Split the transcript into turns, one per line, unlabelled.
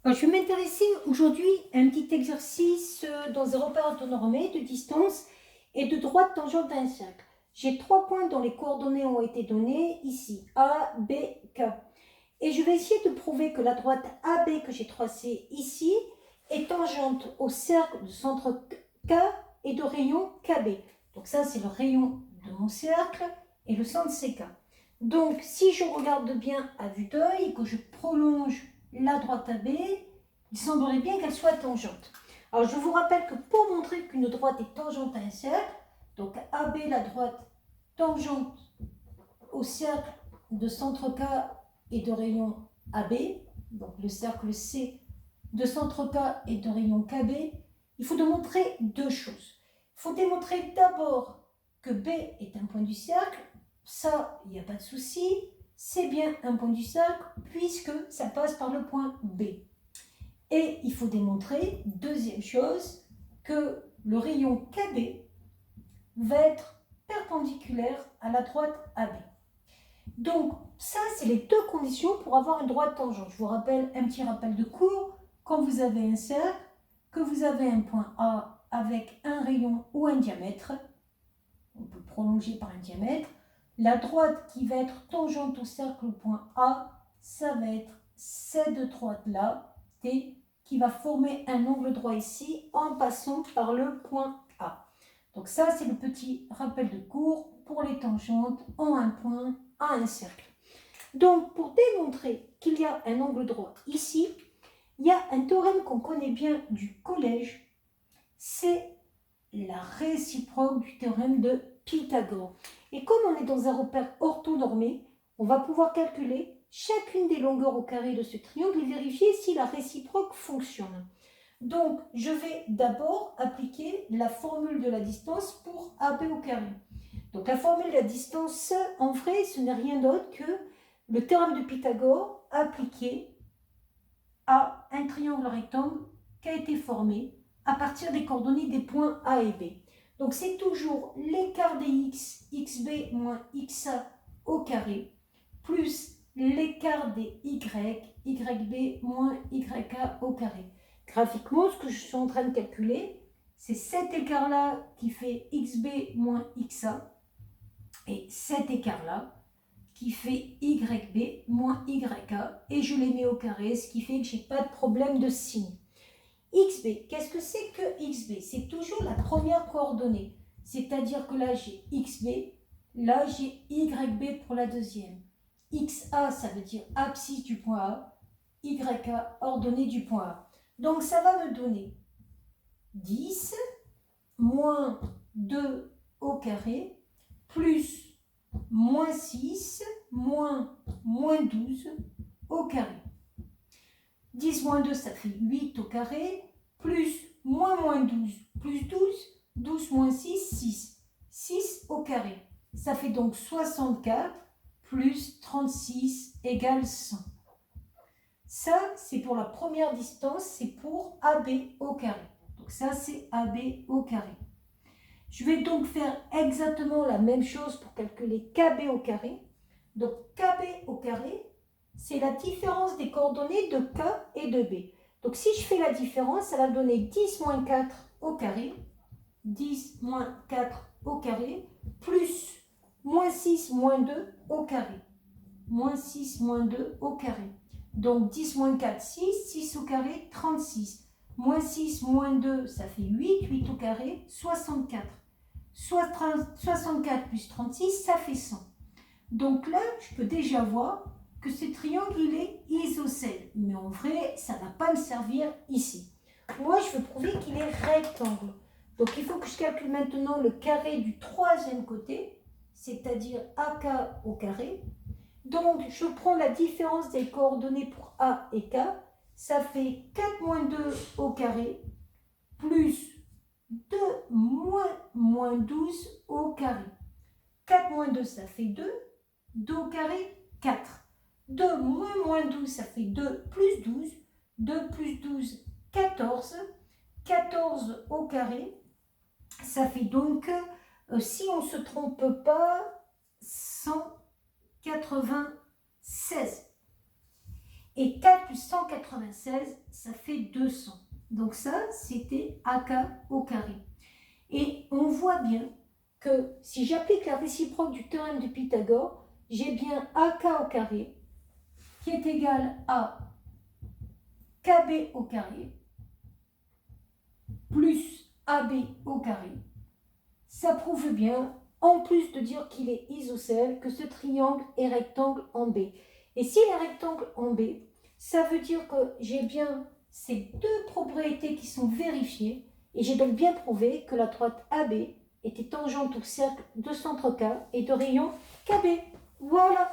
Alors, je vais m'intéresser aujourd'hui à un petit exercice dans un repère orthonormé de distance et de droite tangente à un cercle. J'ai 3 points dont les coordonnées ont été données ici, A, B, K. Et je vais essayer de prouver que la droite AB que j'ai tracée ici est tangente au cercle de centre K et de rayon KB. Donc ça, c'est le rayon de mon cercle et le centre CK. Donc, si je regarde bien à vue d'œil et que je prolonge la droite AB, il semblerait bien qu'elle soit tangente. Alors, je vous rappelle que pour montrer qu'une droite est tangente à un cercle, donc AB, la droite tangente au cercle de centre K et de rayon AB, donc le cercle C de centre K et de rayon KB, il faut démontrer deux choses. Il faut démontrer d'abord que B est un point du cercle, ça, il n'y a pas de souci, c'est bien un point du cercle puisque ça passe par le point B. Et il faut démontrer, deuxième chose, que le rayon KB va être perpendiculaire à la droite AB. Donc, ça, c'est les deux conditions pour avoir une droite tangente. Je vous rappelle un petit rappel de cours. Quand vous avez un cercle, que vous avez un point A avec un rayon ou un diamètre, on peut prolonger par un diamètre, la droite qui va être tangente au cercle au point A, ça va être cette droite-là, T, qui va former un angle droit ici en passant par le point A. Donc ça, c'est le petit rappel de cours pour les tangentes en un point à un cercle. Donc, pour démontrer qu'il y a un angle droit ici, il y a un théorème qu'on connaît bien du collège, c'est la réciproque du théorème de Pythagore. Et comme on est dans un repère orthonormé, on va pouvoir calculer chacune des longueurs au carré de ce triangle et vérifier si la réciproque fonctionne. Donc, je vais d'abord appliquer la formule de la distance pour AB au carré. Donc, la formule de la distance, en vrai, ce n'est rien d'autre que le théorème de Pythagore appliqué à un triangle rectangle qui a été formé à partir des coordonnées des points A et B. Donc, c'est toujours l'écart des x, xb moins xa au carré, plus l'écart des y, yb moins yk au carré. Graphiquement, ce que je suis en train de calculer, c'est cet écart-là qui fait xb moins xa et cet écart-là qui fait YB moins YK et je les mets au carré, ce qui fait que je n'ai pas de problème de signe. XB, qu'est-ce que c'est que XB? C'est toujours la première coordonnée, c'est-à-dire que là j'ai XB, là j'ai YB pour la deuxième. XA, ça veut dire abscisse du point A, YK, ordonnée du point A. Donc ça va me donner 10 moins 2 au carré plus moins 6 moins 12 au carré. 10 moins 2, ça fait 8 au carré, plus moins 12, plus 12, 12 moins 6, 6. 6 au carré. Ça fait donc 64 plus 36 égale 100. Ça, c'est pour la première distance, c'est pour AB au carré. Donc ça, c'est AB au carré. Je vais donc faire exactement la même chose pour calculer KB au carré. Donc KB au carré, c'est la différence des coordonnées de K et de B. Donc si je fais la différence, ça va donner 10 moins 4 au carré, 10 moins 4 au carré, plus moins 6 moins 2 au carré. Moins 6 moins 2 au carré. Donc 10 moins 4, 6, 6 au carré, 36. Moins 6 moins 2, ça fait 8, 8 au carré, 64. 64 plus 36, ça fait 100. Donc là, je peux déjà voir que ce triangle, il est isocèle. Mais en vrai, ça ne va pas me servir ici. Moi, je veux prouver qu'il est rectangle. Donc, il faut que je calcule maintenant le carré du troisième côté, c'est-à-dire AK au carré. Donc, je prends la différence des coordonnées pour A et K. Ça fait 4 moins 2 au carré, plus 2 moins 12 au carré. 4 moins 2, ça fait 2. 2 au carré, 4. 2 moins 12, ça fait 2 plus 12. 2 plus 12, 14. 14 au carré, ça fait donc, si on ne se trompe pas, 196. Et 4 plus 196, ça fait 200. Donc ça, c'était AK au carré. Et on voit bien que si j'applique la réciproque du théorème de Pythagore, j'ai bien AK au carré qui est égal à KB au carré plus AB au carré. Ça prouve bien, en plus de dire qu'il est isocèle, que ce triangle est rectangle en B. Et s'il est rectangle en B, ça veut dire que j'ai bien ces deux propriétés qui sont vérifiées, et j'ai donc bien prouvé que la droite AB était tangente au cercle de centre K et de rayon KB. Voilà.